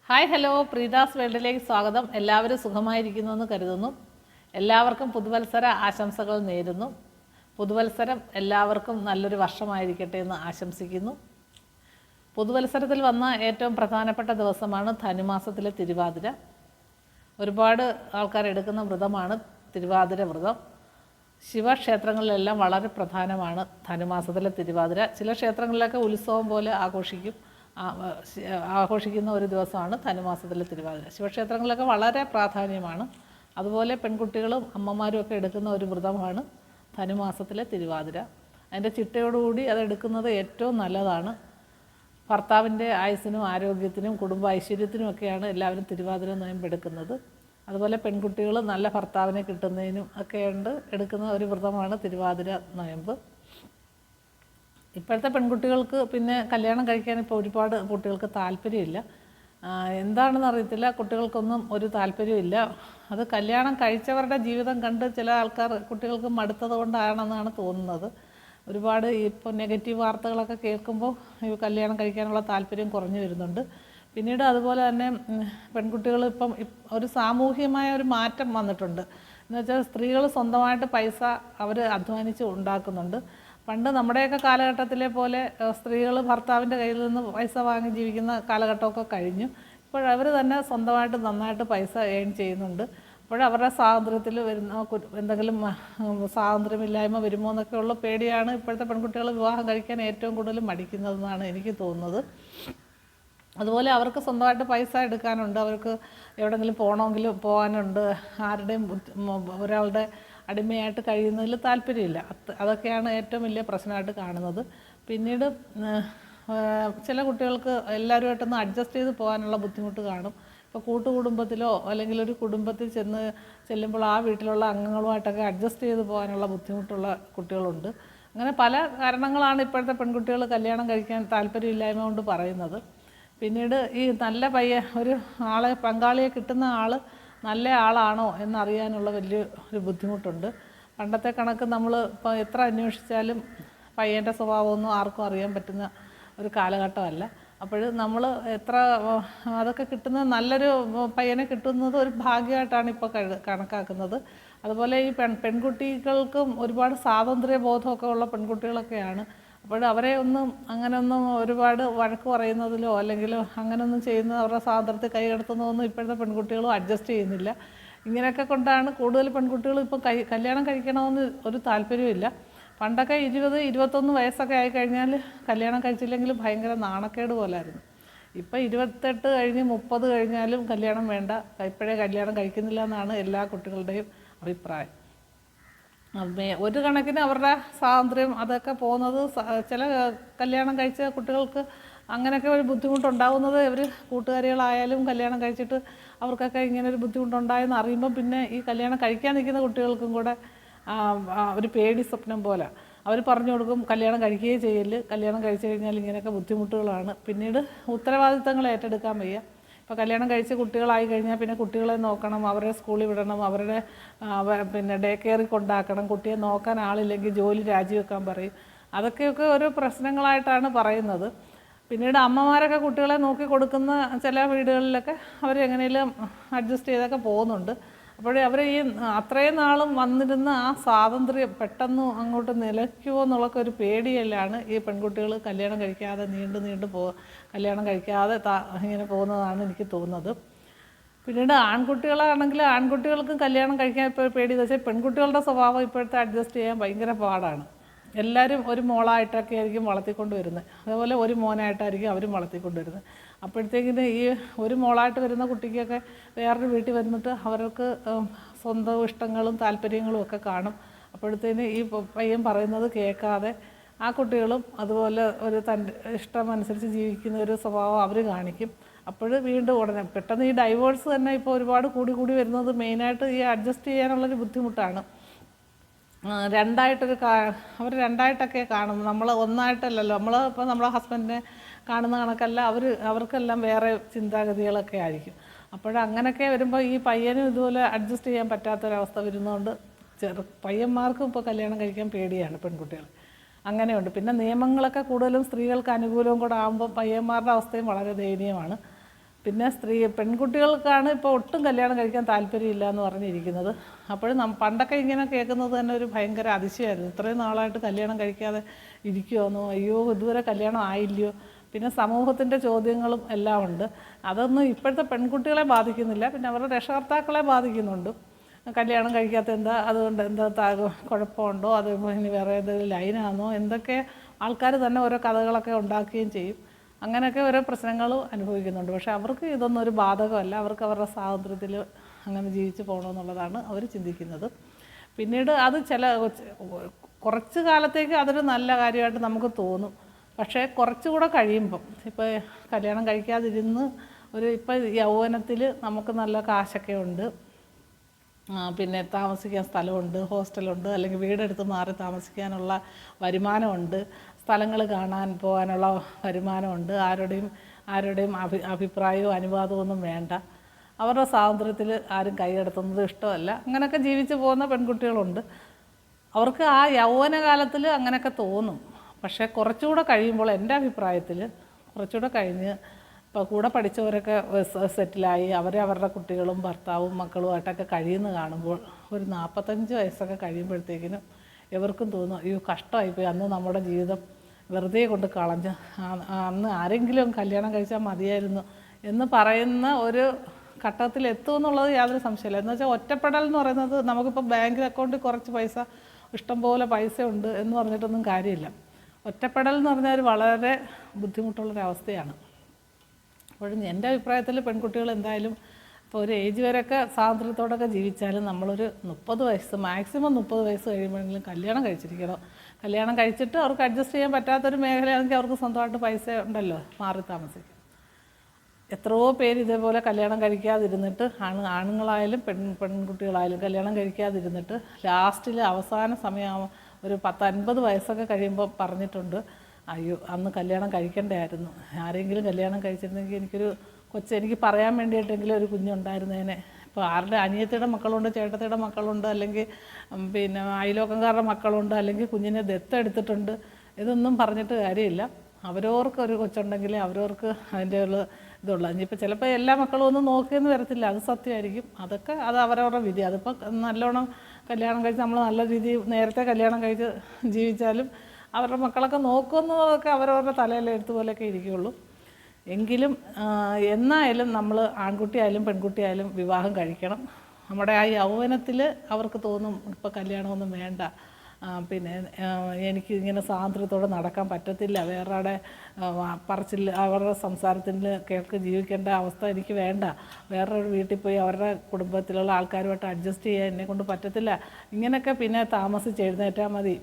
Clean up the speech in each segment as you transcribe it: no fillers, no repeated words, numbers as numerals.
Hi hello, പ്രീതാസ് വേൾഡിലേക്ക് സ്വാഗതം. എല്ലാവരും സുഖമായിരിക്കുന്നുവെന്ന് കരുതുന്നു. എല്ലാവർക്കും പുതുവത്സര ആശംസകൾ നേരുന്നു. പുതുവത്സരം എല്ലാവർക്കും നല്ലൊരു വർഷമായിരിക്കട്ടെ എന്ന് ആശംസിക്കുന്നു. പുതുവത്സരത്തിൽ വന്ന ഏറ്റവും പ്രധാനപ്പെട്ട ദിവസമാണ് ധനുമാസത്തിലെ തിരുവാതിര. ഒരുപാട് ആൾക്കാർ എടുക്കുന്ന വ്രതമാണ് തിരുവാതിര വ്രതം. ശിവക്ഷേത്രങ്ങളിലെല്ലാം വളരെ പ്രധാനമാണ് ധനുമാസത്തിലെ തിരുവാതിര. ചില ക്ഷേത്രങ്ങളിലൊക്കെ ഉത്സവം പോലെ ആഘോഷിക്കുന്ന ഒരു ദിവസമാണ് ധനുമാസത്തിലെ തിരുവാതിര. ശിവക്ഷേത്രങ്ങളിലൊക്കെ വളരെ പ്രാധാന്യമാണ്. അതുപോലെ പെൺകുട്ടികളും അമ്മമാരും ഒക്കെ എടുക്കുന്ന ഒരു വ്രതമാണ് ധനുമാസത്തിലെ തിരുവാതിര. അതിൻ്റെ ചിട്ടയോടുകൂടി അതെടുക്കുന്നത് ഏറ്റവും നല്ലതാണ്. ഭർത്താവിൻ്റെ ആയുസ്സിനും ആരോഗ്യത്തിനും കുടുംബ ഐശ്വര്യത്തിനും ഒക്കെയാണ് എല്ലാവരും തിരുവാതിര നോയമ്പ് എടുക്കുന്നത്. അതുപോലെ പെൺകുട്ടികൾ നല്ല ഭർത്താവിനെ കിട്ടുന്നതിനും ഒക്കെയുണ്ട് എടുക്കുന്ന ഒരു വ്രതമാണ് തിരുവാതിര നോയമ്പ്. ഇപ്പോഴത്തെ പെൺകുട്ടികൾക്ക് പിന്നെ കല്യാണം കഴിക്കാൻ ഇപ്പോൾ ഒരുപാട് കുട്ടികൾക്ക് താല്പര്യമില്ല. എന്താണെന്ന് അറിയത്തില്ല, കുട്ടികൾക്കൊന്നും ഒരു താല്പര്യമില്ല. അത് കല്യാണം കഴിച്ചവരുടെ ജീവിതം കണ്ട് ചില ആൾക്കാർ കുട്ടികൾക്ക് മടുത്തത് കൊണ്ടാണെന്നാണ് തോന്നുന്നത്. ഒരുപാട് ഇപ്പോൾ നെഗറ്റീവ് വാർത്തകളൊക്കെ കേൾക്കുമ്പോൾ ഈ കല്യാണം കഴിക്കാനുള്ള താല്പര്യം കുറഞ്ഞു വരുന്നുണ്ട്. പിന്നീട് അതുപോലെ തന്നെ പെൺകുട്ടികൾ ഇപ്പം ഒരു സാമൂഹികമായ ഒരു മാറ്റം വന്നിട്ടുണ്ട്. എന്നുവെച്ചാൽ സ്ത്രീകൾ സ്വന്തമായിട്ട് പൈസ അവർ അധ്വാനിച്ച് ഉണ്ടാക്കുന്നുണ്ട്. പണ്ട് നമ്മുടെയൊക്കെ കാലഘട്ടത്തിലെ പോലെ സ്ത്രീകൾ ഭർത്താവിൻ്റെ കയ്യിൽ നിന്ന് പൈസ വാങ്ങി ജീവിക്കുന്ന കാലഘട്ടമൊക്കെ കഴിഞ്ഞു. ഇപ്പോഴവർ തന്നെ സ്വന്തമായിട്ട് നന്നായിട്ട് പൈസ ഏൺ ചെയ്യുന്നുണ്ട്. അപ്പോഴവരുടെ സ്വാതന്ത്ര്യത്തിൽ വരുന്ന എന്തെങ്കിലും സ്വാതന്ത്ര്യമില്ലായ്മ വരുമോ എന്നൊക്കെയുള്ള പേടിയാണ് ഇപ്പോഴത്തെ പെൺകുട്ടികൾ വിവാഹം കഴിക്കാൻ ഏറ്റവും കൂടുതൽ മടിക്കുന്നതെന്നാണ് എനിക്ക് തോന്നുന്നത്. അതുപോലെ അവർക്ക് സ്വന്തമായിട്ട് പൈസ എടുക്കാനുണ്ട്, അവർക്ക് എവിടെയെങ്കിലും പോകണമെങ്കിലും പോകാനുണ്ട്, ആരുടെയും ഒരാളുടെ അടിമയായിട്ട് കഴിയുന്നതിൽ താല്പര്യമില്ല. അതൊക്കെയാണ് ഏറ്റവും വലിയ പ്രശ്നമായിട്ട് കാണുന്നത്. പിന്നീട് ചില കുട്ടികൾക്ക് എല്ലാവരുമായിട്ടൊന്ന് അഡ്ജസ്റ്റ് ചെയ്ത് പോകാനുള്ള ബുദ്ധിമുട്ട് കാണും. ഇപ്പോൾ കൂട്ടുകുടുംബത്തിലോ അല്ലെങ്കിൽ ഒരു കുടുംബത്തിൽ ചെല്ലുമ്പോൾ ആ വീട്ടിലുള്ള അംഗങ്ങളുമായിട്ടൊക്കെ അഡ്ജസ്റ്റ് ചെയ്ത് പോകാനുള്ള ബുദ്ധിമുട്ടുള്ള കുട്ടികളുണ്ട്. അങ്ങനെ പല കാരണങ്ങളാണ് ഇപ്പോഴത്തെ പെൺകുട്ടികൾ കല്യാണം കഴിക്കാൻ താല്പര്യമില്ലായ്മ കൊണ്ട് പറയുന്നത്. പിന്നീട് ഈ നല്ല ഒരു പങ്കാളിയെ കിട്ടുന്ന ആൾ നല്ല ആളാണോ എന്നറിയാനുള്ള ഒരു ബുദ്ധിമുട്ടുണ്ട്. പണ്ടത്തെ കണക്ക് നമ്മൾ ഇപ്പോൾ എത്ര അന്വേഷിച്ചാലും പയ്യൻ്റെ സ്വഭാവമൊന്നും ആർക്കും അറിയാൻ പറ്റുന്ന ഒരു കാലഘട്ടമല്ല. അപ്പോൾ നമ്മൾ അതൊക്കെ കിട്ടുന്നത് നല്ലൊരു പയ്യനെ കിട്ടുന്നത് ഒരു ഭാഗ്യമായിട്ടാണ് ഇപ്പോൾ കണക്കാക്കുന്നത്. അതുപോലെ ഈ പെൺകുട്ടികൾക്കും ഒരുപാട് സ്വാതന്ത്ര്യ ബോധമൊക്കെ ഉള്ള പെൺകുട്ടികളൊക്കെയാണ്. അപ്പോൾ അവരെ അങ്ങനെയൊന്നും ഒരുപാട് വഴക്ക് പറയുന്നതിലോ അല്ലെങ്കിൽ അങ്ങനെയൊന്നും ചെയ്യുന്നത് അവരുടെ സ്വാതന്ത്ര്യത്തെ കൈകടത്തുന്നതൊന്നും ഇപ്പോഴത്തെ പെൺകുട്ടികളും അഡ്ജസ്റ്റ് ചെയ്യുന്നില്ല. ഇങ്ങനെയൊക്കെ കൊണ്ടാണ് കൂടുതൽ പെൺകുട്ടികൾ ഇപ്പം കല്യാണം കഴിക്കണമെന്ന് ഒരു താല്പര്യമില്ല. പണ്ടൊക്കെ 20-21 വയസ്സൊക്കെ ആയിക്കഴിഞ്ഞാൽ കല്യാണം കഴിച്ചില്ലെങ്കിൽ ഭയങ്കര നാണക്കേട് പോലായിരുന്നു. ഇപ്പം 28 കഴിഞ്ഞ് 30 കഴിഞ്ഞാലും കല്യാണം വേണ്ട, ഇപ്പോഴേ കല്യാണം കഴിക്കുന്നില്ല എന്നാണ് എല്ലാ കുട്ടികളുടെയും അഭിപ്രായം. ഒരു കണക്കിന് അവരുടെ സ്വാതന്ത്ര്യം അതൊക്കെ പോകുന്നത് ചില കല്യാണം കഴിച്ച കുട്ടികൾക്ക് അങ്ങനെയൊക്കെ ഒരു ബുദ്ധിമുട്ടുണ്ടാകുന്നത് ഇവർ കൂട്ടുകാരികളായാലും കല്യാണം കഴിച്ചിട്ട് അവർക്കൊക്കെ ഇങ്ങനെ ഒരു ബുദ്ധിമുട്ടുണ്ടായെന്ന് അറിയുമ്പം പിന്നെ ഈ കല്യാണം കഴിക്കാൻ നിൽക്കുന്ന കുട്ടികൾക്കും കൂടെ ഒരു പേടി സ്വപ്നം പോലെ അവർ പറഞ്ഞു കൊടുക്കും, കല്യാണം കഴിക്കുകയേ ചെയ്യല്, കല്യാണം കഴിച്ചു കഴിഞ്ഞാൽ ഇങ്ങനെയൊക്കെ ബുദ്ധിമുട്ടുകളാണ്. പിന്നീട് ഉത്തരവാദിത്തങ്ങൾ ഏറ്റെടുക്കാൻ വയ്യ. ഇപ്പോൾ കല്യാണം കഴിച്ച് കുട്ടികളായി കഴിഞ്ഞാൽ പിന്നെ കുട്ടികളെ നോക്കണം, അവരെ സ്കൂളിൽ വിടണം, അവരുടെ പിന്നെ ഡേ കെയറിൽ കൊണ്ടാക്കണം, കുട്ടിയെ നോക്കാൻ ആളില്ലെങ്കിൽ ജോലി രാജിവെക്കാൻ പറയും. അതൊക്കെയൊക്കെ ഓരോ പ്രശ്നങ്ങളായിട്ടാണ് പറയുന്നത്. പിന്നീട് അമ്മമാരൊക്കെ കുട്ടികളെ നോക്കി കൊടുക്കുന്ന ചില വീടുകളിലൊക്കെ അവർ എങ്ങനെയും അഡ്ജസ്റ്റ് ചെയ്തൊക്കെ പോകുന്നുണ്ട്. അപ്പോൾ അവർ ഈ അത്രയും നാളും വന്നിരുന്ന ആ സ്വാതന്ത്ര്യം പെട്ടെന്ന് അങ്ങോട്ട് നിലയ്ക്കുമോ എന്നുള്ളൊക്കെ ഒരു പേടിയിലാണ് ഈ പെൺകുട്ടികൾ കല്യാണം കഴിക്കാതെ നീണ്ടു കല്യാണം കഴിക്കാതെ ഇങ്ങനെ പോകുന്നതാണ് എനിക്ക് തോന്നുന്നത്. പിന്നീട് ആൺകുട്ടികളാണെങ്കിൽ ആൺകുട്ടികൾക്കും കല്യാണം കഴിക്കാൻ ഇപ്പോൾ പേടി വെച്ചാൽ പെൺകുട്ടികളുടെ സ്വഭാവം ഇപ്പോഴത്തെ അഡ്ജസ്റ്റ് ചെയ്യാൻ ഭയങ്കര പാടാണ്. എല്ലാവരും ഒരു മോളായിട്ടൊക്കെ ആയിരിക്കും വളർത്തിക്കൊണ്ട് വരുന്നത്, അതേപോലെ ഒരു മോനായിട്ടായിരിക്കും അവരും വളർത്തിക്കൊണ്ട് വരുന്നത്. അപ്പോഴത്തേക്കിന് ഈ ഒരു മോളായിട്ട് വരുന്ന കുട്ടിക്കൊക്കെ വേറൊരു വീട്ടിൽ വന്നിട്ട് അവർക്ക് സ്വന്തം ഇഷ്ടങ്ങളും താല്പര്യങ്ങളും ഒക്കെ കാണും. അപ്പോഴത്തേന് ഈ പയ്യൻ പറയുന്നത് കേൾക്കാതെ ആ കുട്ടികളും അതുപോലെ തൻ്റെ ഇഷ്ടമനുസരിച്ച് ജീവിക്കുന്ന ഒരു സ്വഭാവം അവർ കാണിക്കും. അപ്പോൾ വീണ്ടും ഉടനെ പെട്ടെന്ന് ഈ ഡൈവോഴ്സ് തന്നെ ഇപ്പോൾ ഒരുപാട് കൂടി വരുന്നത് മെയിനായിട്ട് ഈ അഡ്ജസ്റ്റ് ചെയ്യാനുള്ളൊരു ബുദ്ധിമുട്ടാണ്. അവർ രണ്ടായിട്ടൊക്കെ കാണും, നമ്മൾ ഒന്നായിട്ടല്ലല്ലോ. ഇപ്പോൾ നമ്മളെ ഹസ്ബൻഡിനെ കാണുന്ന കണക്കല്ല അവർക്കെല്ലാം വേറെ ചിന്താഗതികളൊക്കെ ആയിരിക്കും. അപ്പോഴങ്ങനെയൊക്കെ വരുമ്പോൾ ഈ പയ്യനും ഇതുപോലെ അഡ്ജസ്റ്റ് ചെയ്യാൻ പറ്റാത്തൊരവസ്ഥ വരുന്നതുകൊണ്ട് പയ്യന്മാർക്കും ഇപ്പോൾ കല്യാണം കഴിക്കാൻ പേടിയാണ് പെൺകുട്ടികൾ. അങ്ങനെയുണ്ട്. പിന്നെ നിയമങ്ങളൊക്കെ കൂടുതലും സ്ത്രീകൾക്ക് അനുകൂലവും കൂടെ ആകുമ്പോൾ പയ്യന്മാരുടെ അവസ്ഥയും വളരെ ദയനീയമാണ്. പിന്നെ പെൺകുട്ടികൾക്കാണ് ഇപ്പോൾ ഒട്ടും കല്യാണം കഴിക്കാൻ താല്പര്യമില്ല എന്ന് പറഞ്ഞിരിക്കുന്നത്. അപ്പോഴും പണ്ടൊക്കെ ഇങ്ങനെ കേൾക്കുന്നത് തന്നെ ഒരു ഭയങ്കര അതിശയമായിരുന്നു. ഇത്രയും നാളായിട്ട് കല്യാണം കഴിക്കാതെ ഇരിക്കുമെന്നോ, അയ്യോ ഇതുവരെ കല്യാണം ആയില്ലയോ. പിന്നെ സമൂഹത്തിൻ്റെ ചോദ്യങ്ങളും എല്ലാം ഉണ്ട്. അതൊന്നും ഇപ്പോഴത്തെ പെൺകുട്ടികളെ ബാധിക്കുന്നില്ല, പിന്നെ അവരുടെ രക്ഷകർത്താക്കളെ ബാധിക്കുന്നുണ്ട്. കല്യാണം കഴിക്കാത്ത എന്താ, അതുകൊണ്ട് എന്താ കുഴപ്പമുണ്ടോ, അത് ഇനി വേറെ ഏതെങ്കിലും ലൈനാണോ, എന്തൊക്കെ ആൾക്കാർ തന്നെ ഓരോ കഥകളൊക്കെ ഉണ്ടാക്കുകയും ചെയ്യും. അങ്ങനെയൊക്കെ ഓരോ പ്രശ്നങ്ങളും അനുഭവിക്കുന്നുണ്ട്. പക്ഷേ അവർക്ക് ഇതൊന്നും ഒരു ബാധകമല്ല. അവർക്ക് അവരുടെ സ്വാതന്ത്ര്യത്തിൽ അങ്ങനെ ജീവിച്ച് പോകണമെന്നുള്ളതാണ് അവർ ചിന്തിക്കുന്നത്. പിന്നീട് അത് കുറച്ച് കാലത്തേക്ക് അതൊരു നല്ല കാര്യമായിട്ട് നമുക്ക് തോന്നും. പക്ഷേ കുറച്ചുകൂടെ കഴിയുമ്പം ഇപ്പോൾ കല്യാണം കഴിക്കാതിരുന്ന് ഇപ്പോൾ യൗവനത്തിൽ നമുക്ക് നല്ല കാശൊക്കെ ഉണ്ട്, പിന്നെ താമസിക്കാൻ സ്ഥലമുണ്ട്, ഹോസ്റ്റലുണ്ട്, അല്ലെങ്കിൽ വീടെടുത്ത് മാറി താമസിക്കാനുള്ള വരുമാനമുണ്ട്, സ്ഥലങ്ങൾ കാണാൻ പോകാനുള്ള വരുമാനമുണ്ട്, ആരുടെയും അഭിപ്രായവും അനുവാദവും ഒന്നും വേണ്ട, അവരുടെ സ്വാതന്ത്ര്യത്തിൽ ആരും കൈകടത്തുന്നത് ഇഷ്ടമല്ല, അങ്ങനെയൊക്കെ ജീവിച്ച് പോകുന്ന പെൺകുട്ടികളുണ്ട്. അവർക്ക് ആ യൗവനകാലത്തിൽ അങ്ങനെയൊക്കെ തോന്നും. പക്ഷേ കുറച്ചുകൂടെ കഴിയുമ്പോൾ എൻ്റെ അഭിപ്രായത്തിൽ കുറച്ചുകൂടെ കഴിഞ്ഞ് ഇപ്പോൾ കൂടെ പഠിച്ചവരൊക്കെ സെറ്റിലായി അവരുടെ കുട്ടികളും ഭർത്താവും മക്കളുമായിട്ടൊക്കെ കഴിയുന്ന കാണുമ്പോൾ ഒരു 45 വയസ്സൊക്കെ കഴിയുമ്പോഴത്തേക്കിനും എവർക്കും തോന്നും, അയ്യോ കഷ്ടമായിപ്പോയി, അന്ന് നമ്മുടെ ജീവിതം വെറുതെ കൊണ്ട് കളഞ്ഞ്, അന്ന് ആരെങ്കിലും കല്യാണം കഴിച്ചാൽ മതിയായിരുന്നു എന്ന് പറയുന്ന ഒരു ഘട്ടത്തിൽ എത്തുമെന്നുള്ളത് യാതൊരു സംശയമില്ല. എന്ന് വെച്ചാൽ ഒറ്റപ്പെടൽ എന്ന് പറയുന്നത്, നമുക്കിപ്പോൾ ബാങ്ക് അക്കൗണ്ടിൽ കുറച്ച് പൈസ, ഇഷ്ടംപോലെ പൈസ ഉണ്ട് എന്ന് പറഞ്ഞിട്ടൊന്നും കാര്യമില്ല. ഒറ്റപ്പെടൽ എന്ന് പറഞ്ഞാൽ വളരെ ബുദ്ധിമുട്ടുള്ളൊരവസ്ഥയാണ്. അപ്പോഴും എൻ്റെ അഭിപ്രായത്തിൽ പെൺകുട്ടികൾ എന്തായാലും ഇപ്പോൾ ഒരു ഏജ് വരെയൊക്കെ സ്വാതന്ത്ര്യത്തോടൊക്കെ ജീവിച്ചാലും നമ്മളൊരു 30 വയസ്സ്, മാക്സിമം 30 വയസ്സ് കഴിയുമ്പോഴെങ്കിലും കല്യാണം കഴിച്ചിരിക്കണം. കല്യാണം കഴിച്ചിട്ട് അവർക്ക് അഡ്ജസ്റ്റ് ചെയ്യാൻ പറ്റാത്തൊരു മേഖലയാണെങ്കിൽ അവർക്ക് സ്വന്തമായിട്ട് പൈസ ഉണ്ടല്ലോ, മാറി താമസിക്കും. എത്രയോ പേര് ഇതേപോലെ കല്യാണം കഴിക്കാതിരുന്നിട്ട്, ആണുങ്ങളായാലും പെൺകുട്ടികളായാലും കല്യാണം കഴിക്കാതിരുന്നിട്ട് ലാസ്റ്റിൽ അവസാന സമയം ഒരു 10-50 വയസ്സൊക്കെ കഴിയുമ്പോൾ പറഞ്ഞിട്ടുണ്ട്, അയ്യോ അന്ന് കല്യാണം കഴിക്കേണ്ടതായിരുന്നു, ആരെങ്കിലും കല്യാണം കഴിച്ചിരുന്നെങ്കിൽ എനിക്ക് പറയാൻ വേണ്ടിയിട്ടെങ്കിലും ഒരു കുഞ്ഞുണ്ടായിരുന്നേനെ. ഇപ്പോൾ ആരുടെ അനിയത്തിയുടെ മക്കളുണ്ട്, ചേട്ടത്തിയുടെ മക്കളുണ്ട്, അല്ലെങ്കിൽ പിന്നെ അയലോക്കംകാരുടെ മക്കളുണ്ട്, അല്ലെങ്കിൽ കുഞ്ഞിനെ ദത്തെടുത്തിട്ടുണ്ട്, ഇതൊന്നും പറഞ്ഞിട്ട് കാര്യമില്ല. അവരവർക്ക് ഒരു കൊച്ചുണ്ടെങ്കിൽ അവരവർക്ക് അതിൻ്റെ ഇതുള്ളൂ. ഇനിയിപ്പോൾ ചിലപ്പോൾ എല്ലാ മക്കളും ഒന്നും നോക്കിയെന്ന് വരത്തില്ല, അത് സത്യമായിരിക്കും. അത് അവരവരുടെ വിധി. അതിപ്പോൾ നല്ലോണം കല്യാണം കഴിച്ച് നമ്മൾ നല്ല രീതിയിൽ നേരത്തെ കല്യാണം കഴിച്ച് ജീവിച്ചാലും അവരുടെ മക്കളൊക്കെ നോക്കുന്നതൊക്കെ അവരവരുടെ തലയിൽ എഴുത്തുപോലെയൊക്കെ ഇരിക്കുകയുള്ളൂ. എങ്കിലും എന്നായാലും നമ്മൾ ആൺകുട്ടിയായാലും പെൺകുട്ടിയായാലും വിവാഹം കഴിക്കണം. നമ്മുടെ ആ യൗവനത്തിൽ അവർക്ക് തോന്നും ഇപ്പോൾ കല്യാണമൊന്നും വേണ്ട, പിന്നെ എനിക്ക് ഇങ്ങനെ സ്വാതന്ത്ര്യത്തോടെ നടക്കാൻ പറ്റത്തില്ല, വേറെ പറച്ചിൽ അവരുടെ സംസാരത്തിൽ കേൾക്ക് ജീവിക്കേണ്ട അവസ്ഥ എനിക്ക് വേണ്ട, വേറൊരു വീട്ടിൽ പോയി അവരുടെ കുടുംബത്തിലുള്ള ആൾക്കാരുമായിട്ട് അഡ്ജസ്റ്റ് ചെയ്യാൻ എന്നെക്കൊണ്ട് പറ്റത്തില്ല, ഇങ്ങനെയൊക്കെ പിന്നെ താമസിച്ച് എഴുന്നേറ്റാൽ മതി,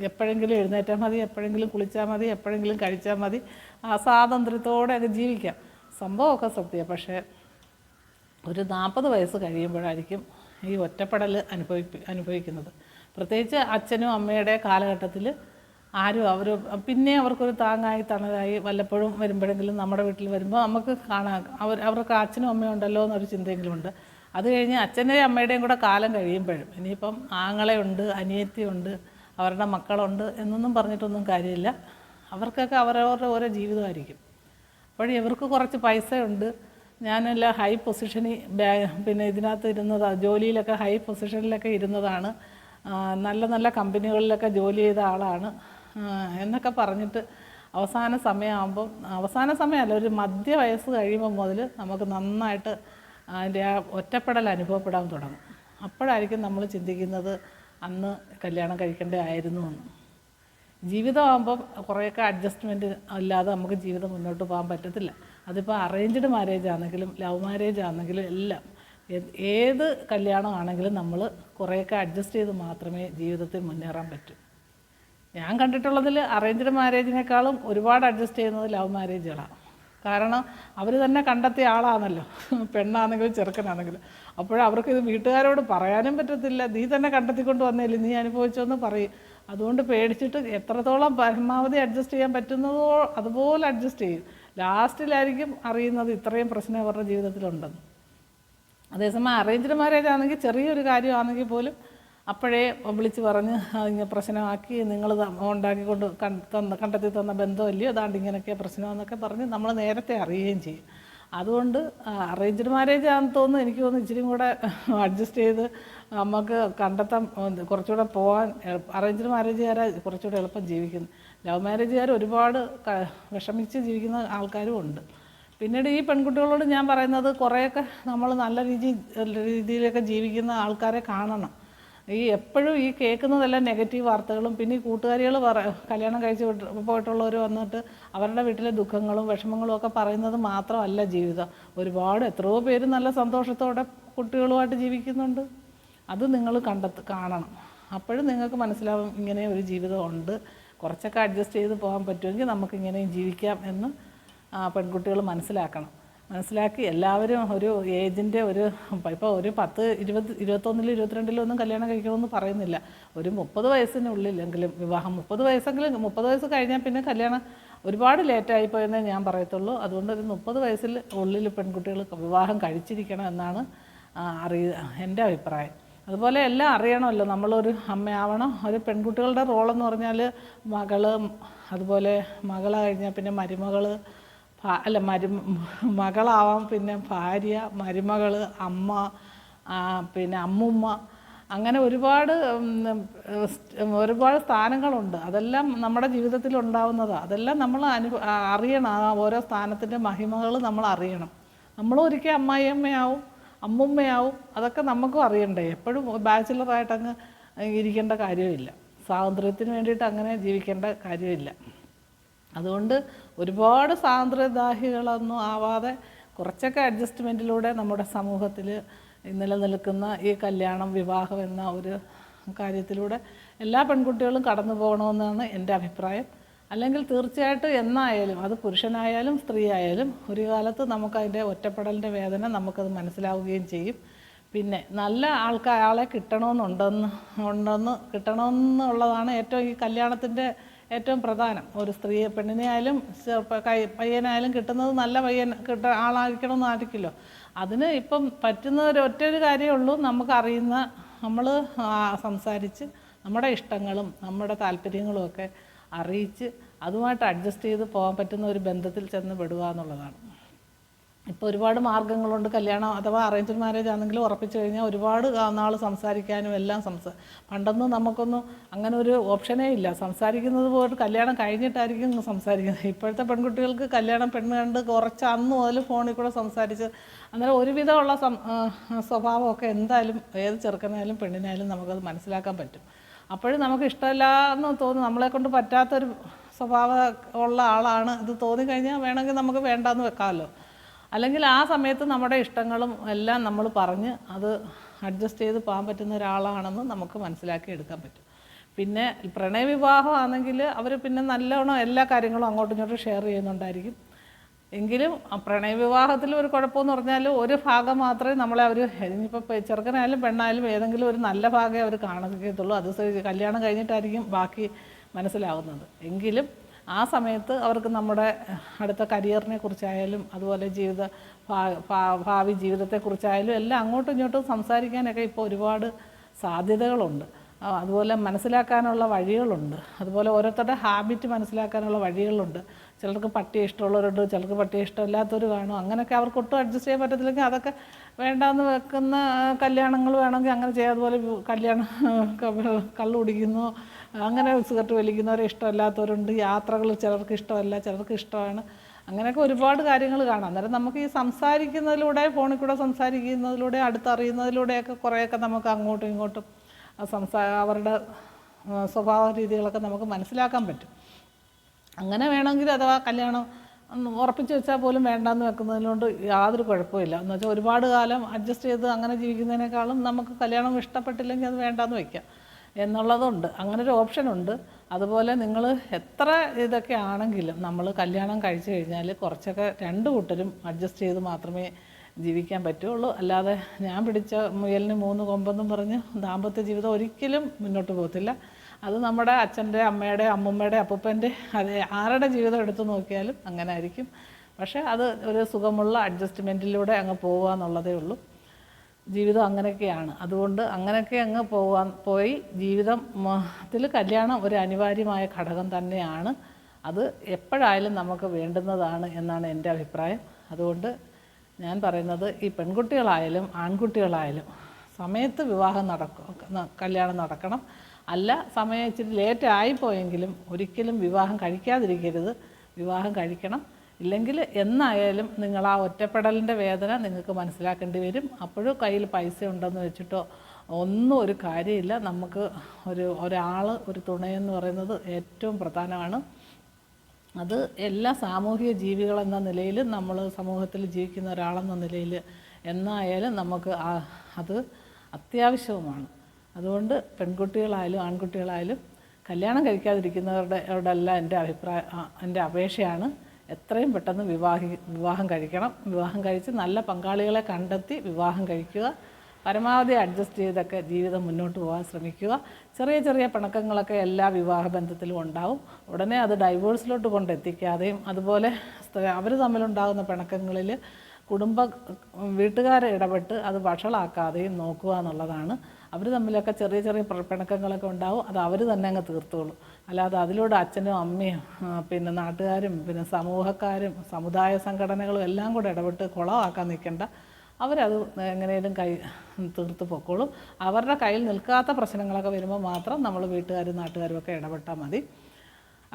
എപ്പോഴെങ്കിലും എഴുന്നേറ്റാൽ മതി, എപ്പോഴെങ്കിലും കുളിച്ചാൽ മതി, എപ്പോഴെങ്കിലും കഴിച്ചാൽ മതി, ആ സ്വാതന്ത്ര്യത്തോടെ ഒക്കെ ജീവിക്കാം. സംഭവമൊക്കെ സത്യം. പക്ഷേ ഒരു 40 വയസ്സ് കഴിയുമ്പോഴായിരിക്കും ഈ ഒറ്റപ്പെടൽ അനുഭവിക്കുന്നത്. പ്രത്യേകിച്ച് അച്ഛനും അമ്മയുടെ കാലഘട്ടത്തിൽ പിന്നെ അവർക്കൊരു താങ്ങായി തണലായി വല്ലപ്പോഴും വരുമ്പോഴെങ്കിലും നമ്മുടെ വീട്ടിൽ വരുമ്പോൾ നമുക്ക് കാണാം അവർക്ക് അച്ഛനും അമ്മയും ഉണ്ടല്ലോ എന്നൊരു ചിന്തയെങ്കിലും ഉണ്ട്. അത് കഴിഞ്ഞ് അച്ഛൻ്റെയും അമ്മയുടെയും കൂടെ കാലം കഴിയുമ്പോഴും ഇനിയിപ്പം ആങ്ങളെയുണ്ട്, അനിയത്തിയുണ്ട്, അവരുടെ മക്കളുണ്ട് എന്നൊന്നും പറഞ്ഞിട്ടൊന്നും കാര്യമില്ല. അവർക്കൊക്കെ അവരവരുടെ ഓരോ ജീവിതമായിരിക്കും. അപ്പോൾ ഇവർക്ക് കുറച്ച് പൈസയുണ്ട്, ഞാനെല്ലാം ഹൈ പൊസിഷനിൽ പിന്നെ ഇതിനകത്ത് ജോലിയിലൊക്കെ ഹൈ പൊസിഷനിലൊക്കെ ഇരുന്നതാണ്, നല്ല നല്ല കമ്പനികളിലൊക്കെ ജോലി ചെയ്ത ആളാണ് എന്നൊക്കെ പറഞ്ഞിട്ട് അവസാന സമയമല്ല, ഒരു മധ്യ വയസ്സ് കഴിയുമ്പോൾ മുതൽ നമുക്ക് നന്നായിട്ട് അതിൻ്റെ ആ ഒറ്റപ്പെടൽ അനുഭവപ്പെടാൻ തുടങ്ങും. അപ്പോഴായിരിക്കും നമ്മൾ ചിന്തിക്കുന്നത് അന്ന് കല്യാണം കഴിക്കേണ്ടതായിരുന്നു എന്ന്. ജീവിതമാകുമ്പം കുറേയൊക്കെ അഡ്ജസ്റ്റ്മെൻറ്റ് അല്ലാതെ നമുക്ക് ജീവിതം മുന്നോട്ട് പോകാൻ പറ്റത്തില്ല. അതിപ്പോൾ അറേഞ്ച്ഡ് മാരേജ് ആണെങ്കിലും ലവ് മാരേജ് ആണെങ്കിലും എല്ലാം ഏത് കല്യാണമാണെങ്കിലും നമ്മൾ കുറേയൊക്കെ അഡ്ജസ്റ്റ് ചെയ്ത് മാത്രമേ ജീവിതത്തിൽ മുന്നേറാൻ പറ്റൂ. ഞാൻ കണ്ടിട്ടുള്ളതിൽ അറേഞ്ച്ഡ് മാരേജിനേക്കാളും ഒരുപാട് അഡ്ജസ്റ്റ് ചെയ്യുന്നത് ലവ് മാരേജുകളാണ്. കാരണം അവർ തന്നെ കണ്ടെത്തിയ ആളാണല്ലോ, പെണ്ണാണെങ്കിലും ചെറുക്കനാണെങ്കിലും. അപ്പോഴവർക്കിത് വീട്ടുകാരോട് പറയാനും പറ്റത്തില്ല, നീ തന്നെ കണ്ടെത്തിക്കൊണ്ട് വന്നേല്ലേ, നീ അനുഭവിച്ചോന്ന് പറയും. അതുകൊണ്ട് പേടിച്ചിട്ട് എത്രത്തോളം പരമാവധി അഡ്ജസ്റ്റ് ചെയ്യാൻ പറ്റുന്നതോ അതുപോലെ അഡ്ജസ്റ്റ് ചെയ്യും. ലാസ്റ്റിലായിരിക്കും അറിയുന്നത് ഇത്രയും പ്രശ്നം അവരുടെ ജീവിതത്തിലുണ്ടെന്ന്. അതേസമയം അറേഞ്ച്ഡ് മാരേജ് ആണെങ്കിൽ ചെറിയൊരു കാര്യമാണെങ്കിൽ പോലും അപ്പോഴേ വിളിച്ച് പറഞ്ഞ് ഇങ്ങനെ പ്രശ്നമാക്കി, നിങ്ങൾ കണ്ടെത്തി തന്ന ബന്ധമല്ലയോ, അതാണ്ട് ഇങ്ങനെയൊക്കെ പ്രശ്നമെന്നൊക്കെ പറഞ്ഞ് നമ്മൾ നേരത്തെ അറിയുകയും ചെയ്യും. അതുകൊണ്ട് അറേഞ്ച്ഡ് മാരേജ് ആണെന്ന് തോന്നുന്നു. എനിക്ക് തോന്നുന്നു ഇച്ചിരിയും കൂടെ അഡ്ജസ്റ്റ് ചെയ്ത് നമുക്ക് കണ്ടെത്താൻ കുറച്ചുകൂടെ പോകാൻ അറേഞ്ച്ഡ് മാരേജുകാരെ കുറച്ചുകൂടെ എളുപ്പം ജീവിക്കുന്നു. ലവ് മാരേജുകാർ ഒരുപാട് വിഷമിച്ച് ജീവിക്കുന്ന ആൾക്കാരും ഉണ്ട്. പിന്നീട് ഈ പെൺകുട്ടികളോട് ഞാൻ പറയുന്നത് കുറേയൊക്കെ നമ്മൾ നല്ല രീതിയിലൊക്കെ ജീവിക്കുന്ന ആൾക്കാരെ കാണണം. ഈ എപ്പോഴും ഈ കേൾക്കുന്നതെല്ലാം നെഗറ്റീവ് വാർത്തകളും പിന്നെ ഈ കൂട്ടുകാരികൾ കല്യാണം കഴിച്ച് പോയിട്ടുള്ളവർ വന്നിട്ട് അവരുടെ വീട്ടിലെ ദുഃഖങ്ങളും വിഷമങ്ങളും ഒക്കെ പറയുന്നത് മാത്രമല്ല ജീവിതം. ഒരുപാട് എത്രയോ പേര് നല്ല സന്തോഷത്തോടെ കുട്ടികളുമായിട്ട് ജീവിക്കുന്നുണ്ട്. അത് നിങ്ങൾ കാണണം. അപ്പോഴും നിങ്ങൾക്ക് മനസ്സിലാവും ഇങ്ങനെ ഒരു ജീവിതം ഉണ്ട്, കുറച്ചൊക്കെ അഡ്ജസ്റ്റ് ചെയ്ത് പോകാൻ പറ്റുമെങ്കിൽ നമുക്കിങ്ങനെയും ജീവിക്കാം എന്ന് പെൺകുട്ടികൾ മനസ്സിലാക്കണം. മനസ്സിലാക്കി എല്ലാവരും ഒരു ഏജിൻ്റെ ഇപ്പോൾ ഒരു 10, 20, 21, 22 ഒന്നും കല്യാണം കഴിക്കണമെന്ന് പറയുന്നില്ല. ഒരു 30 വയസ്സിനുള്ളിലെങ്കിലും വിവാഹം. 30 വയസ്സെങ്കിലും 30 വയസ്സ് കഴിഞ്ഞാൽ പിന്നെ കല്യാണം ഒരുപാട് ലേറ്റായിപ്പോയെന്നേ ഞാൻ പറയത്തുള്ളൂ. അതുകൊണ്ട് ഒരു 30 വയസ്സിൽ ഉള്ളിൽ പെൺകുട്ടികൾ വിവാഹം കഴിച്ചിരിക്കണം എന്നാണ് എൻ്റെ അഭിപ്രായം. അതുപോലെ എല്ലാം അറിയണമല്ലോ, നമ്മളൊരു അമ്മയാവണം. ഒരു പെൺകുട്ടികളുടെ റോളെന്ന് പറഞ്ഞാൽ മകള്, അതുപോലെ മകളെ കഴിഞ്ഞാൽ പിന്നെ മകളാവാം, പിന്നെ ഭാര്യ, മരുമകൾ, അമ്മ, പിന്നെ അമ്മുമ്മ, അങ്ങനെ ഒരുപാട് സ്ഥാനങ്ങളുണ്ട്. അതെല്ലാം നമ്മുടെ ജീവിതത്തിൽ ഉണ്ടാവുന്നതാണ്. അതെല്ലാം നമ്മൾ അറിയണം. ആ ഓരോ സ്ഥാനത്തിൻ്റെ മഹിമകൾ നമ്മൾ അറിയണം. നമ്മളും ഒരിക്കൽ അമ്മായിയമ്മയാവും, അമ്മുമ്മയാവും. അതൊക്കെ നമുക്കും അറിയണ്ടേ. എപ്പോഴും ബാച്ചിലറായിട്ടങ്ങ് ഇരിക്കേണ്ട കാര്യമില്ല. സ്വാതന്ത്ര്യത്തിന് വേണ്ടിയിട്ട് അങ്ങനെ ജീവിക്കേണ്ട കാര്യമില്ല. അതുകൊണ്ട് ഒരുപാട് സ്വാതന്ത്ര്യദാഹികളൊന്നും ആവാതെ കുറച്ചൊക്കെ അഡ്ജസ്റ്റ്മെൻറ്റിലൂടെ നമ്മുടെ സമൂഹത്തിൽ നിലനിൽക്കുന്ന ഈ കല്യാണം, വിവാഹം എന്ന ഒരു കാര്യത്തിലൂടെ എല്ലാ പെൺകുട്ടികളും കടന്നു പോകണമെന്നാണ് എൻ്റെ അഭിപ്രായം. അല്ലെങ്കിൽ തീർച്ചയായിട്ടും എന്നായാലും അത് പുരുഷനായാലും സ്ത്രീ ആയാലും ഒരു കാലത്ത് നമുക്കതിൻ്റെ ഒറ്റപ്പെടലിൻ്റെ വേദന നമുക്കത് മനസ്സിലാവുകയും ചെയ്യും. പിന്നെ നല്ല ആളെ കിട്ടണമെന്നുള്ളതാണ് ഏറ്റവും ഈ കല്യാണത്തിൻ്റെ ഏറ്റവും പ്രധാനം. ഒരു സ്ത്രീയെ, പെണ്ണിനെ ആയാലും പയ്യനായാലും കിട്ടുന്നത് നല്ല ആളായിരിക്കണമെന്നായിരിക്കുമല്ലോ. അതിന് ഇപ്പം പറ്റുന്ന ഒറ്റൊരു കാര്യമേ ഉള്ളൂ, നമുക്കറിയുന്ന, നമ്മൾ സംസാരിച്ച് നമ്മുടെ ഇഷ്ടങ്ങളും നമ്മുടെ താല്പര്യങ്ങളും ഒക്കെ അറിയിച്ച് അതുമായിട്ട് അഡ്ജസ്റ്റ് ചെയ്ത് പോകാൻ പറ്റുന്ന ഒരു ബന്ധത്തിൽ ചെന്ന് പെടുക എന്നുള്ളതാണ്. ഇപ്പോൾ ഒരുപാട് മാർഗ്ഗങ്ങളുണ്ട്. കല്യാണം അഥവാ അറേഞ്ച്ഡ് മാരേജ് ആണെങ്കിലും ഉറപ്പിച്ചു കഴിഞ്ഞാൽ ഒരുപാട് നാൾ സംസാരിക്കാനും എല്ലാം പണ്ടൊന്നും നമുക്കൊന്നും അങ്ങനെ ഒരു ഓപ്ഷനേ ഇല്ല. സംസാരിക്കുന്നത് പോയിട്ട് കല്യാണം കഴിഞ്ഞിട്ടായിരിക്കും സംസാരിക്കുന്നത്. ഇപ്പോഴത്തെ പെൺകുട്ടികൾക്ക് കല്യാണം പെണ്ണ് കണ്ട് കുറച്ച് അന്ന് മുതൽ ഫോണിൽ കൂടെ സംസാരിച്ച് അന്നേരം ഒരുവിധമുള്ള സ്വഭാവമൊക്കെ എന്തായാലും ഏത് ചെറുക്കനായാലും പെണ്ണിനായാലും നമുക്കത് മനസ്സിലാക്കാൻ പറ്റും. അപ്പോഴും നമുക്ക് ഇഷ്ടമല്ല എന്ന് തോന്നും, നമ്മളെക്കൊണ്ട് പറ്റാത്തൊരു സ്വഭാവം ഉള്ള ആളാണ് ഇത് തോന്നിക്കഴിഞ്ഞാൽ വേണമെങ്കിൽ നമുക്ക് വേണ്ടാന്ന് വെക്കാമല്ലോ. അല്ലെങ്കിൽ ആ സമയത്ത് നമ്മുടെ ഇഷ്ടങ്ങളും എല്ലാം നമ്മൾ പറഞ്ഞ് അത് അഡ്ജസ്റ്റ് ചെയ്ത് പോകാൻ പറ്റുന്ന ഒരാളാണെന്ന് നമുക്ക് മനസ്സിലാക്കി എടുക്കാൻ പറ്റും. പിന്നെ പ്രണയവിവാഹം ആണെങ്കിൽ അവർ പിന്നെ നല്ലോണം എല്ലാ കാര്യങ്ങളും അങ്ങോട്ടും ഇങ്ങോട്ടും ഷെയർ ചെയ്യുന്നുണ്ടായിരിക്കും. എങ്കിലും പ്രണയവിവാഹത്തിൽ ഒരു കുഴപ്പമെന്ന് പറഞ്ഞാൽ ഒരു ഭാഗം മാത്രമേ നമ്മളെ ഇനിയിപ്പോൾ ചെറുക്കനായാലും പെണ്ണായാലും ഏതെങ്കിലും ഒരു നല്ല ഭാഗമേ അവർ കാണത്തുള്ളൂ. അത് കല്യാണം കഴിഞ്ഞിട്ടായിരിക്കും ബാക്കി മനസ്സിലാവുന്നത്. എങ്കിലും ആ സമയത്ത് അവർക്ക് നമ്മുടെ അടുത്ത കരിയറിനെ കുറിച്ചായാലും അതുപോലെ ഭാവി ജീവിതത്തെക്കുറിച്ചായാലും എല്ലാം അങ്ങോട്ടും ഇങ്ങോട്ടും സംസാരിക്കാനൊക്കെ ഇപ്പോൾ ഒരുപാട് സാധ്യതകളുണ്ട്. അതുപോലെ മനസ്സിലാക്കാനുള്ള വഴികളുണ്ട്. അതുപോലെ ഓരോരുത്തരുടെ ഹാബിറ്റ് മനസ്സിലാക്കാനുള്ള വഴികളുണ്ട്. ചിലർക്ക് പട്ടിയെ ഇഷ്ടമുള്ളവരുണ്ട്, ചിലർക്ക് പട്ടിയെ ഇഷ്ടമില്ലാത്തവർ കാണും. അങ്ങനെയൊക്കെ അവർക്ക് ഒട്ടും അഡ്ജസ്റ്റ് ചെയ്യാൻ പറ്റത്തില്ലെങ്കിൽ അതൊക്കെ വേണ്ടാന്ന് വെക്കുന്ന കല്യാണങ്ങൾ വേണമെങ്കിൽ അങ്ങനെ ചെയ്യാം. അതുപോലെ കള്ളു കുടിക്കുന്നു, അങ്ങനെ സിഗരറ്റ് വലിക്കുന്നവരെ ഇഷ്ടമല്ലാത്തവരുണ്ട്. യാത്രകൾ ചിലർക്ക് ഇഷ്ടമല്ല, ചിലർക്ക് ഇഷ്ടമാണ്. അങ്ങനെയൊക്കെ ഒരുപാട് കാര്യങ്ങൾ കാണാം. അന്നേരം നമുക്ക് ഈ സംസാരിക്കുന്നതിലൂടെ, ഫോണിൽ കൂടെ സംസാരിക്കുന്നതിലൂടെ, അടുത്തറിയുന്നതിലൂടെയൊക്കെ കുറേയൊക്കെ നമുക്ക് അങ്ങോട്ടും ഇങ്ങോട്ടും അവരുടെ സ്വഭാവ രീതികളൊക്കെ നമുക്ക് മനസ്സിലാക്കാൻ പറ്റും. അങ്ങനെ വേണമെങ്കിൽ അഥവാ കല്യാണം ഉറപ്പിച്ച് വെച്ചാൽ പോലും വേണ്ടാന്ന് വെക്കുന്നതിനോട് യാതൊരു കുഴപ്പമില്ല. എന്ന് വെച്ചാൽ ഒരുപാട് കാലം അഡ്ജസ്റ്റ് ചെയ്ത് അങ്ങനെ ജീവിക്കുന്നതിനേക്കാളും നമുക്ക് കല്യാണം ഇഷ്ടപ്പെട്ടില്ലെങ്കിൽ അത് വേണ്ടാന്ന് വയ്ക്കാം എന്നുള്ളതുണ്ട്. അങ്ങനൊരു ഓപ്ഷനുണ്ട്. അതുപോലെ നിങ്ങൾ എത്ര ഇതൊക്കെ ആണെങ്കിലും നമ്മൾ കല്യാണം കഴിച്ചു കഴിഞ്ഞാൽ കുറച്ചൊക്കെ രണ്ട് കൂട്ടരും അഡ്ജസ്റ്റ് ചെയ്ത് മാത്രമേ ജീവിക്കാൻ പറ്റുള്ളൂ. അല്ലാതെ ഞാൻ പിടിച്ച മുയലിന് 3 കൊമ്പെന്നും പറഞ്ഞ് ദാമ്പത്യ ജീവിതം ഒരിക്കലും മുന്നോട്ട് പോകത്തില്ല. അത് നമ്മുടെ അച്ഛൻ്റെ, അമ്മയുടെ, അമ്മുമ്മയുടെ, അപ്പൂപ്പൻ്റെ, അത് ആരുടെ ജീവിതം എടുത്തു നോക്കിയാലും അങ്ങനെ ആയിരിക്കും. പക്ഷേ അത് ഒരു സുഖമുള്ള അഡ്ജസ്റ്റ്മെൻറ്റിലൂടെ അങ്ങ് പോകുക എന്നുള്ളതേ ഉള്ളൂ. ജീവിതം അങ്ങനെയൊക്കെയാണ്. അതുകൊണ്ട് അങ്ങനെയൊക്കെ അങ്ങ് പോയി ജീവിതത്തിൽ കല്യാണം ഒരു അനിവാര്യമായ ഘടകം തന്നെയാണ്. അത് എപ്പോഴായാലും നമുക്ക് വേണ്ടുന്നതാണ് എന്നാണ് എൻ്റെ അഭിപ്രായം. അതുകൊണ്ട് ഞാൻ പറയുന്നത് ഈ പെൺകുട്ടികളായാലും ആൺകുട്ടികളായാലും സമയത്ത് വിവാഹം കല്യാണം നടക്കണം. അല്ല സമയം ഇച്ചിരി ലേറ്റ് ആയിപ്പോയെങ്കിലും ഒരിക്കലും വിവാഹം കഴിക്കാതിരിക്കരുത്, വിവാഹം കഴിക്കണം. ഇല്ലെങ്കിൽ എന്നായാലും നിങ്ങൾ ആ ഒറ്റപ്പെടലിൻ്റെ വേദന നിങ്ങൾക്ക് മനസ്സിലാക്കേണ്ടി വരും. അപ്പോഴും കയ്യിൽ പൈസ ഉണ്ടെന്ന് വെച്ചിട്ടോ ഒന്നും ഒരു കാര്യമില്ല. നമുക്ക് ഒരാൾ ഒരു തുണയെന്ന് പറയുന്നത് ഏറ്റവും പ്രധാനമാണ്. അത് എല്ലാ സാമൂഹിക ജീവികളെന്ന നിലയിൽ, നമ്മൾ സമൂഹത്തിൽ ജീവിക്കുന്ന ഒരാളെന്ന നിലയിൽ എന്നായാലും നമുക്ക് അത് അത്യാവശ്യവുമാണ്. അതുകൊണ്ട് പെൺകുട്ടികളായാലും ആൺകുട്ടികളായാലും കല്യാണം കഴിക്കാതിരിക്കുന്നവരോടെല്ലാം എൻ്റെ അപേക്ഷയാണ് എത്രയും പെട്ടെന്ന് വിവാഹം കഴിക്കണം. വിവാഹം കഴിച്ച് നല്ല പങ്കാളികളെ കണ്ടെത്തി വിവാഹം കഴിക്കുക. പരമാവധി അഡ്ജസ്റ്റ് ചെയ്തൊക്കെ ജീവിതം മുന്നോട്ട് പോകാൻ ശ്രമിക്കുക. ചെറിയ ചെറിയ പിണക്കങ്ങളൊക്കെ എല്ലാ വിവാഹ ബന്ധത്തിലും ഉണ്ടാവും. ഉടനെ അത് ഡൈവോഴ്സിലോട്ട് കൊണ്ടെത്തിക്കാതെയും, അതുപോലെ അവർ തമ്മിലുണ്ടാകുന്ന പിണക്കങ്ങളിൽ വീട്ടുകാരെ ഇടപെട്ട് അത് വഷളാക്കാതെയും നോക്കുക എന്നുള്ളതാണ്. അവർ തമ്മിലൊക്കെ ചെറിയ ചെറിയ പിണക്കങ്ങളൊക്കെ ഉണ്ടാവും, അത് അവർ തന്നെ അങ്ങ് തീർത്തോളൂ. അല്ലാതെ അതിലൂടെ അച്ഛനും അമ്മയും പിന്നെ നാട്ടുകാരും പിന്നെ സമൂഹക്കാരും സമുദായ സംഘടനകളും എല്ലാം കൂടെ ഇടപെട്ട് കുളമാക്കാൻ നിൽക്കേണ്ട. അവരത് എങ്ങനെയും തീർത്ത് പൊക്കോളും. അവരുടെ കയ്യിൽ നിൽക്കാത്ത പ്രശ്നങ്ങളൊക്കെ വരുമ്പോൾ മാത്രം നമ്മൾ വീട്ടുകാരും നാട്ടുകാരും ഒക്കെ ഇടപെട്ടാൽ മതി.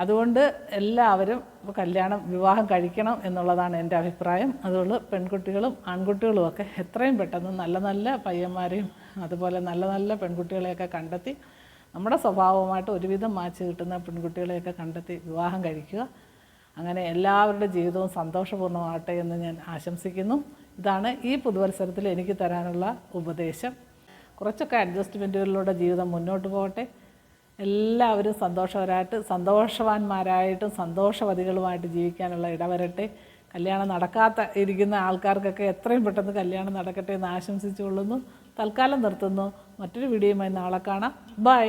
അതുകൊണ്ട് എല്ലാവരും വിവാഹം കഴിക്കണം എന്നുള്ളതാണ് എൻ്റെ അഭിപ്രായം. അതുകൊണ്ട് പെൺകുട്ടികളും ആൺകുട്ടികളും ഒക്കെ എത്രയും പെട്ടെന്ന് നല്ല നല്ല പയ്യന്മാരെയും അതുപോലെ നല്ല നല്ല പെൺകുട്ടികളെയൊക്കെ കണ്ടെത്തി, നമ്മുടെ സ്വഭാവവുമായിട്ട് ഒരുവിധം മാച്ച് കിട്ടുന്ന പെൺകുട്ടികളെയൊക്കെ കണ്ടെത്തി വിവാഹം കഴിക്കുക. അങ്ങനെ എല്ലാവരുടെ ജീവിതവും സന്തോഷപൂർണ്ണമാകട്ടെ എന്ന് ഞാൻ ആശംസിക്കുന്നു. ഇതാണ് ഈ പുതുവത്സരത്തിൽ എനിക്ക് തരാനുള്ള ഉപദേശം. കുറച്ചൊക്കെ അഡ്ജസ്റ്റ്മെൻറ്റുകളിലൂടെ ജീവിതം മുന്നോട്ട് പോകട്ടെ. എല്ലാവരും സന്തോഷവാന്മാരായിട്ടും സന്തോഷവതികളുമായിട്ട് ജീവിക്കാനുള്ള ഇടവരട്ടെ. കല്യാണം ഇരിക്കുന്ന ആൾക്കാർക്കൊക്കെ എത്രയും പെട്ടെന്ന് കല്യാണം നടക്കട്ടെ എന്ന് ആശംസിച്ചുകൊള്ളുന്നു. തൽക്കാലം നിർത്തുന്നു. മറ്റൊരു വീഡിയോയുമായി നാളെ കാണാം. ബൈ.